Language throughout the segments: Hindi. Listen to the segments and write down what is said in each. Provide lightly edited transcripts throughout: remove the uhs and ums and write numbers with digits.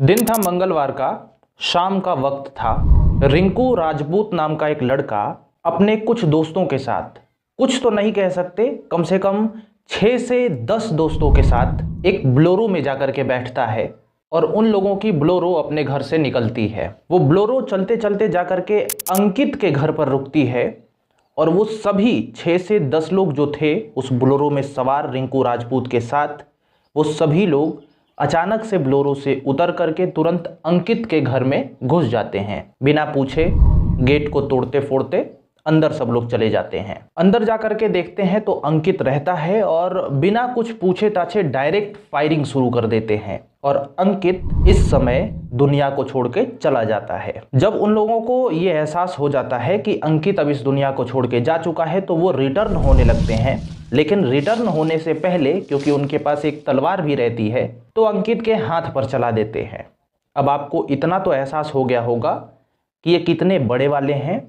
दिन था मंगलवार का, शाम का वक्त था। रिंकू राजपूत नाम का एक लड़का अपने कुछ दोस्तों के साथ, कुछ तो नहीं कह सकते, कम से कम 6 से 10 दोस्तों के साथ एक ब्लोरो में जाकर के बैठता है और उन लोगों की ब्लोरो अपने घर से निकलती है। वो ब्लोरो चलते चलते जाकर के अंकित के घर पर रुकती है और वो सभी 6 से 10 लोग जो थे उस ब्लोरो में सवार रिंकू राजपूत के साथ, वो सभी लोग अचानक से ब्लोरो से उतर करके तुरंत अंकित के घर में घुस जाते हैं। बिना पूछे गेट को तोड़ते फोड़ते अंदर सब लोग चले जाते हैं। अंदर जाकर के देखते हैं तो अंकित रहता है और बिना कुछ पूछे ताछे डायरेक्ट फायरिंग शुरू कर देते हैं और अंकित इस समय दुनिया को छोड़ के चला जाता है। जब उन लोगों को ये एहसास हो जाता है कि अंकित अब इस दुनिया को छोड़ के जा चुका है तो वो रिटर्न होने लगते हैं, लेकिन रिटर्न होने से पहले क्योंकि उनके पास एक तलवार भी रहती है तो अंकित के हाथ पर चला देते हैं। अब आपको इतना तो एहसास हो गया होगा कि ये कितने बड़े वाले हैं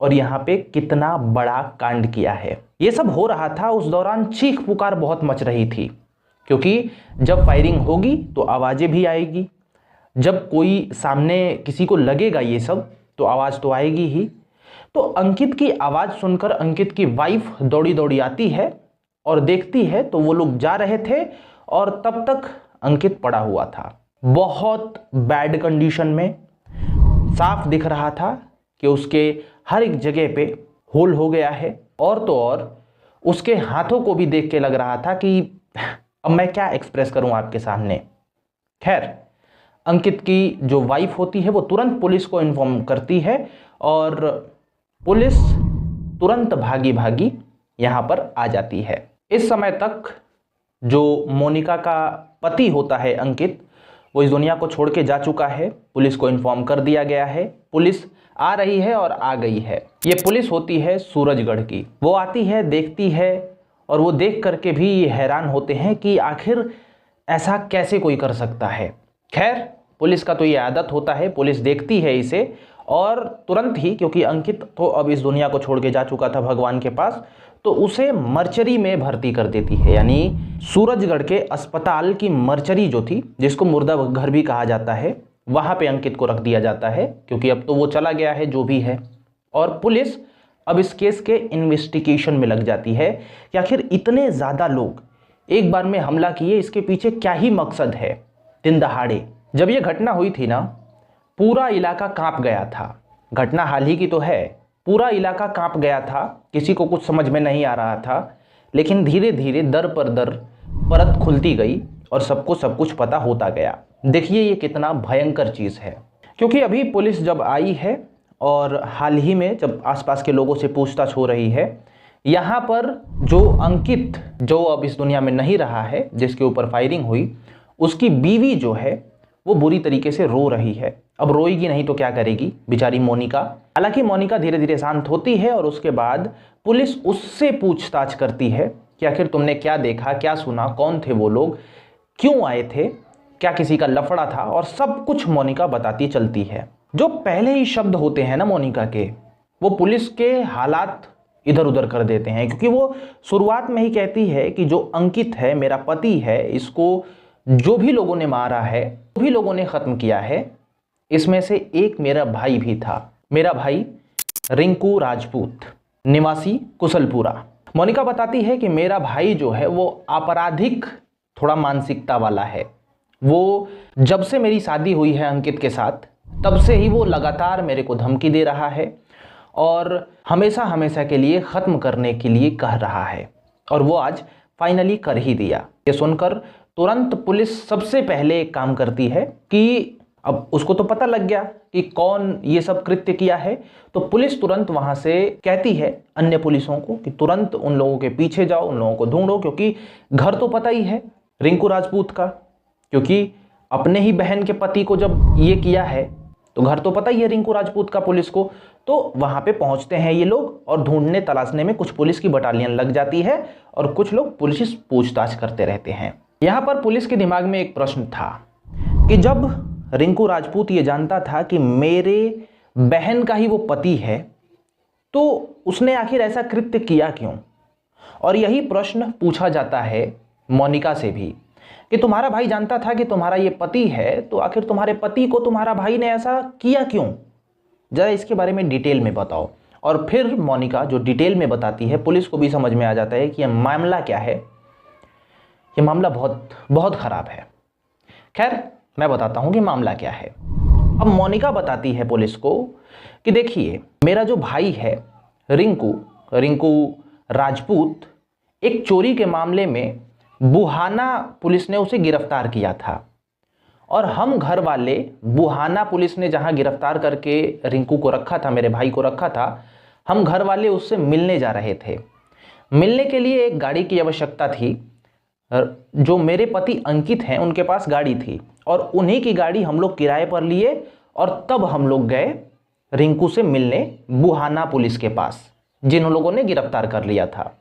और यहाँ पे कितना बड़ा कांड किया है। ये सब हो रहा था, उस दौरान चीख पुकार बहुत मच रही थी, क्योंकि जब फायरिंग होगी तो आवाज़ें भी आएगी, जब कोई सामने किसी को लगेगा ये सब तो आवाज़ तो आएगी ही। तो अंकित की आवाज़ सुनकर अंकित की वाइफ दौड़ी दौड़ी आती है और देखती है तो वो लोग जा रहे थे और तब तक अंकित पड़ा हुआ था, बहुत बैड कंडीशन में। साफ दिख रहा था कि उसके हर एक जगह पे होल हो गया है और तो और उसके हाथों को भी देख के लग रहा था कि अब मैं क्या एक्सप्रेस करूं आपके सामने। खैर, अंकित की जो वाइफ होती है वो तुरंत पुलिस को इन्फॉर्म करती है और पुलिस तुरंत भागी भागी यहाँ पर आ जाती है। इस समय तक जो मोनिका का पति होता है अंकित, वो इस दुनिया को छोड़ के जा चुका है। पुलिस को इन्फॉर्म कर दिया गया है, पुलिस आ रही है और आ गई है। ये पुलिस होती है सूरजगढ़ की। वो आती है, देखती है और वो देख करके भी हैरान होते हैं कि आखिर ऐसा कैसे कोई कर सकता है। खैर, पुलिस का तो ये आदत होता है, पुलिस देखती है इसे और तुरंत ही, क्योंकि अंकित तो अब इस दुनिया को छोड़ के जा चुका था भगवान के पास, तो उसे मर्चरी में भर्ती कर देती है। यानी सूरजगढ़ के अस्पताल की मर्चरी जो थी, जिसको मुर्दा घर भी कहा जाता है, वहाँ पे अंकित को रख दिया जाता है, क्योंकि अब तो वो चला गया है जो भी है। और पुलिस अब इस केस के इन्वेस्टिगेशन में लग जाती है कि आखिर इतने ज़्यादा लोग एक बार में हमला किए, इसके पीछे क्या ही मकसद है। दिन दहाड़े जब ये घटना हुई थी ना, पूरा इलाका कांप गया था। घटना हाल ही की तो है, पूरा इलाका कांप गया था, किसी को कुछ समझ में नहीं आ रहा था। लेकिन धीरे धीरे दर पर दर परत खुलती गई और सबको सब कुछ पता होता गया। देखिए ये कितना भयंकर चीज़ है, क्योंकि अभी पुलिस जब आई है और हाल ही में जब आसपास के लोगों से पूछताछ हो रही है, यहाँ पर जो अंकित, जो अब इस दुनिया में नहीं रहा है, जिसके ऊपर फायरिंग हुई, उसकी बीवी जो है वो बुरी तरीके से रो रही है। अब रोएगी नहीं तो क्या करेगी बेचारी मोनिका। हालांकि मोनिका धीरे धीरे शांत होती है और उसके बाद पुलिस उससे पूछताछ करती है कि आखिर तुमने क्या देखा, क्या सुना, कौन थे वो लोग, क्यों आए थे, क्या किसी का लफड़ा था, और सब कुछ मोनिका बताती चलती है। जो पहले ही शब्द होते हैं ना मोनिका के, वो पुलिस के हालात इधर उधर कर देते हैं, क्योंकि वो शुरुआत में ही कहती है कि जो अंकित है, मेरा पति है, इसको जो भी लोगों ने मारा है, जो भी लोगों ने ख़त्म किया है, इसमें से एक मेरा भाई भी था, मेरा भाई रिंकू राजपूत, निवासी कुशलपुरा। मोनिका बताती है कि मेरा भाई जो है वो आपराधिक थोड़ा मानसिकता वाला है। वो जब से मेरी शादी हुई है अंकित के साथ, तब से ही वो लगातार मेरे को धमकी दे रहा है और हमेशा हमेशा के लिए ख़त्म करने के लिए कह रहा है, और वो आज फाइनली कर ही दिया। ये सुनकर तुरंत पुलिस सबसे पहले एक काम करती है कि अब उसको तो पता लग गया कि कौन ये सब कृत्य किया है, तो पुलिस तुरंत वहां से कहती है अन्य पुलिसों को कि तुरंत उन लोगों के पीछे जाओ, उन लोगों को ढूंढो, क्योंकि घर तो पता ही है रिंकू राजपूत का, क्योंकि अपने ही बहन के पति को जब ये किया है तो घर तो पता ही है रिंकू राजपूत का पुलिस को। तो वहां पे पहुंचते हैं ये लोग और ढूंढने तलाशने में कुछ पुलिस की बटालियन लग जाती है और कुछ लोग पुलिस पूछताछ करते रहते हैं। यहाँ पर पुलिस के दिमाग में एक प्रश्न था कि जब रिंकू राजपूत ये जानता था कि मेरे बहन का ही वो पति है, तो उसने आखिर ऐसा कृत्य किया क्यों। और यही प्रश्न पूछा जाता है मोनिका से भी कि तुम्हारा भाई जानता था कि तुम्हारा ये पति है, तो आखिर तुम्हारे पति को तुम्हारा भाई ने ऐसा किया क्यों? जरा इसके बारे में डिटेल में बताओ। और फिर मोनिका जो डिटेल में बताती है, पुलिस को भी समझ में आ जाता है कि यह मामला क्या है। यह मामला बहुत बहुत खराब है। खैर, मैं बताता हूं कि मामला क्या है। अब मोनिका बताती है पुलिस को कि देखिए, मेरा जो भाई है रिंकू राजपूत, एक चोरी के मामले में बुहाना पुलिस ने उसे गिरफ्तार किया था। और हम घर वाले, बुहाना पुलिस ने जहां गिरफ्तार करके रिंकू को रखा था, मेरे भाई को रखा था, हम घर वाले उससे मिलने जा रहे थे। मिलने के लिए एक गाड़ी की आवश्यकता थी। जो मेरे पति अंकित हैं, उनके पास गाड़ी थी और उन्हीं की गाड़ी हम लोग किराए पर लिए और तब हम लोग गए रिंकू से मिलने बुहाना पुलिस के पास, जिन लोगों ने गिरफ्तार कर लिया था।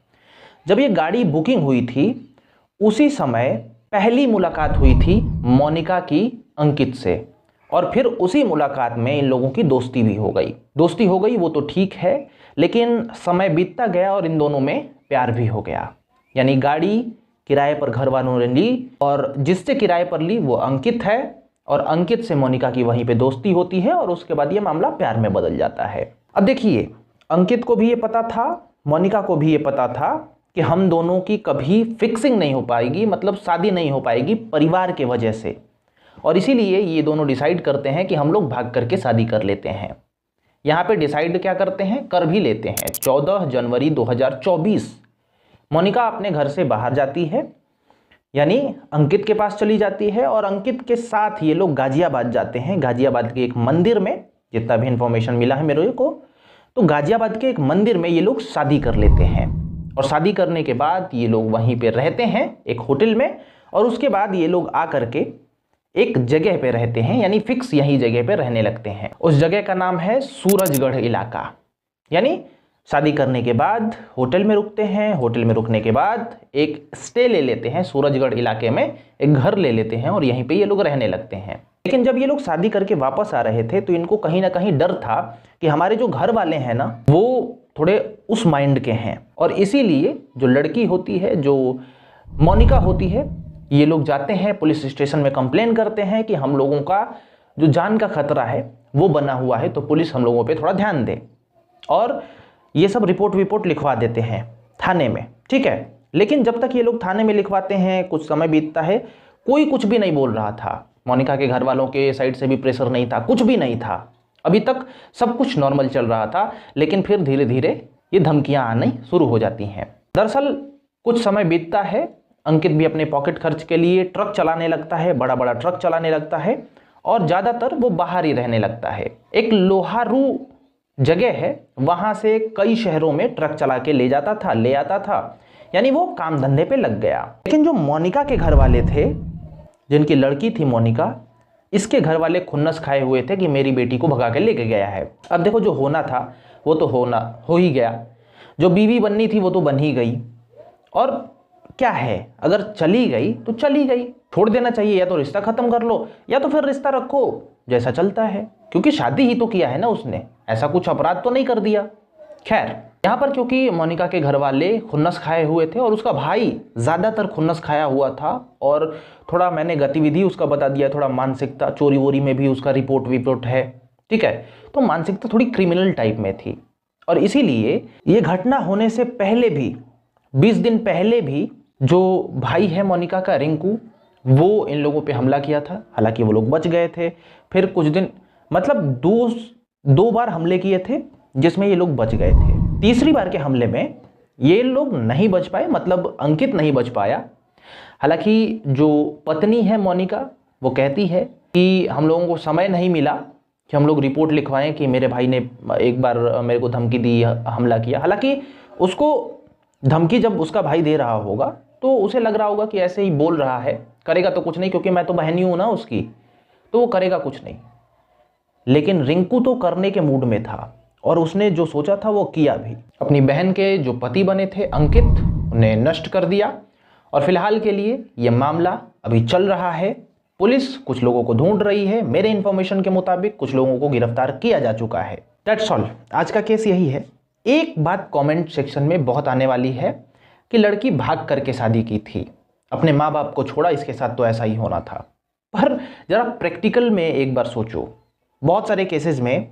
जब ये गाड़ी बुकिंग हुई थी, उसी समय पहली मुलाकात हुई थी मोनिका की अंकित से, और फिर उसी मुलाकात में इन लोगों की दोस्ती भी हो गई। दोस्ती हो गई वो तो ठीक है, लेकिन समय बीतता गया और इन दोनों में प्यार भी हो गया। यानी गाड़ी किराए पर घर वालों ने ली और जिससे किराए पर ली वो अंकित है, और अंकित से मोनिका की वहीं पे दोस्ती होती है और उसके बाद ये मामला प्यार में बदल जाता है। अब देखिए, अंकित को भी ये पता था, मोनिका को भी ये पता था कि हम दोनों की कभी फिक्सिंग नहीं हो पाएगी, मतलब शादी नहीं हो पाएगी परिवार के वजह से। और इसीलिए ये दोनों डिसाइड करते हैं कि हम लोग भाग करके शादी कर लेते हैं। यहाँ पे डिसाइड क्या करते हैं, कर भी लेते हैं। 14 जनवरी 2024 मोनिका अपने घर से बाहर जाती है, यानी अंकित के पास चली जाती है, और अंकित के साथ ये लोग गाजियाबाद जाते हैं। गाजियाबाद के एक मंदिर में, जितना भी इंफॉर्मेशन मिला है मेरे को, तो गाजियाबाद के एक मंदिर में ये लोग शादी कर लेते हैं। और शादी करने के बाद ये लोग वहीं पे रहते हैं एक होटल में, और उसके बाद ये लोग आ करके एक जगह पे रहते हैं, यानी फिक्स यही जगह पे रहने लगते हैं। उस जगह का नाम है सूरजगढ़ इलाका। यानी शादी करने के बाद होटल में रुकते हैं, होटल में रुकने के बाद एक स्टे ले लेते हैं सूरजगढ़ इलाके में, एक घर ले लेते हैं और यहीं पे ये लोग रहने लगते हैं। लेकिन जब ये लोग शादी करके वापस आ रहे थे तो इनको कहीं ना कहीं डर था कि हमारे जो घर वाले हैं ना, वो थोड़े उस माइंड के हैं, और इसीलिए जो लड़की होती है, जो मोनिका होती है, ये लोग जाते हैं पुलिस स्टेशन में, कंप्लेन करते हैं कि हम लोगों का जो जान का खतरा है वो बना हुआ है, तो पुलिस हम लोगों पे थोड़ा ध्यान दे। और ये सब रिपोर्ट लिखवा देते हैं थाने में, ठीक है। लेकिन जब तक ये लोग थाने में लिखवाते हैं, कुछ समय बीतता है, कोई कुछ भी नहीं बोल रहा था। मोनिका के घर वालों के साइड से भी प्रेशर नहीं था, कुछ भी नहीं था। अभी तक सब कुछ नॉर्मल चल रहा था, लेकिन फिर धीरे धीरे ये धमकियां आनी शुरू हो जाती हैं। दरअसल कुछ समय बीतता है, अंकित भी अपने पॉकेट खर्च के लिए ट्रक चलाने लगता है, बड़ा बड़ा ट्रक चलाने लगता है, और ज़्यादातर वो बाहर ही रहने लगता है। एक लोहारू जगह है, वहां से कई शहरों में ट्रक चला के ले जाता था, ले आता था, यानी वो काम धंधे पे लग गया। लेकिन जो मोनिका के घर वाले थे, जिनकी लड़की थी मोनिका, इसके घर वाले खुन्नस खाए हुए थे कि मेरी बेटी को भगा के लेके गया है। अब देखो, जो होना था वो तो हो ही गया, जो बीवी बननी थी वो तो बन ही गई, और क्या है, अगर चली गई तो चली गई, छोड़ देना चाहिए। या तो रिश्ता खत्म कर लो, या तो फिर रिश्ता रखो जैसा चलता है, क्योंकि शादी ही तो किया है ना उसने, ऐसा कुछ अपराध तो नहीं कर दिया। खैर, यहाँ पर क्योंकि मोनिका के घर वाले खुन्नस खाए हुए थे और उसका भाई ज़्यादातर खुन्नस खाया हुआ था, और थोड़ा मैंने गतिविधि उसका बता दिया, थोड़ा मानसिकता, चोरी वोरी में भी उसका रिपोर्ट है, ठीक है, तो मानसिकता थोड़ी क्रिमिनल टाइप में थी। और इसीलिए ये घटना होने से पहले भी, 20 दिन पहले भी, जो भाई है मोनिका का, रिंकू, वो इन लोगों पे हमला किया था। हालांकि वो लोग बच गए थे। फिर कुछ दिन, मतलब दो बार हमले किए थे जिसमें ये लोग बच गए थे। तीसरी बार के हमले में ये लोग नहीं बच पाए, मतलब अंकित नहीं बच पाया। हालांकि जो पत्नी है मोनिका, वो कहती है कि हम लोगों को समय नहीं मिला कि हम लोग रिपोर्ट लिखवाएं कि मेरे भाई ने एक बार मेरे को धमकी दी, हमला किया। हालांकि उसको धमकी जब उसका भाई दे रहा होगा तो उसे लग रहा होगा कि ऐसे ही बोल रहा है, करेगा तो कुछ नहीं, क्योंकि मैं तो बहनी हूं ना उसकी, तो वो करेगा कुछ नहीं। लेकिन रिंकू तो करने के मूड में था और उसने जो सोचा था वो किया भी। अपनी बहन के जो पति बने थे अंकित, उन्हें नष्ट कर दिया। और फिलहाल के लिए ये मामला अभी चल रहा है। पुलिस कुछ लोगों को ढूंढ रही है। मेरे इन्फॉर्मेशन के मुताबिक कुछ लोगों को गिरफ्तार किया जा चुका है। दैट्स ऑल, आज का केस यही है। एक बात कमेंट सेक्शन में बहुत आने वाली है कि लड़की भाग करके शादी की थी। अपने माँ बाप को छोड़ा, इसके साथ तो ऐसा ही होना था। पर जरा प्रैक्टिकल में एक बार सोचो, बहुत सारे केसेस में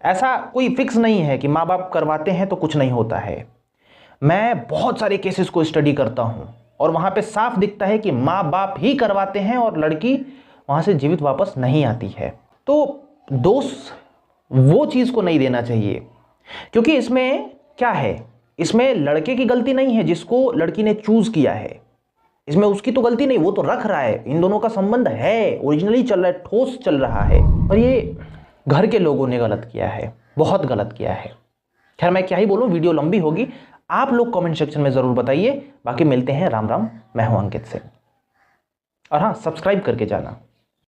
ऐसा कोई फिक्स नहीं है कि माँ बाप करवाते हैं तो कुछ नहीं होता है। मैं बहुत सारे केसेस को स्टडी करता हूं और वहां पे साफ दिखता है कि माँ बाप ही करवाते हैं और लड़की वहां से जीवित वापस नहीं आती है। तो दोष वो चीज को नहीं देना चाहिए, क्योंकि इसमें क्या है, इसमें लड़के की गलती नहीं है जिसको लड़की ने चूज किया है, इसमें उसकी तो गलती नहीं, वो तो रख रहा है, इन दोनों का संबंध है, ओरिजिनली चल रहा है, ठोस चल रहा है। और ये घर के लोगों ने गलत किया है, बहुत गलत किया है। खैर मैं क्या ही बोलूं, वीडियो लंबी होगी, आप लोग कमेंट सेक्शन में जरूर बताइए। बाकी मिलते हैं, राम राम, मैं हूं अंकित सिंह। और हाँ, सब्सक्राइब करके जाना।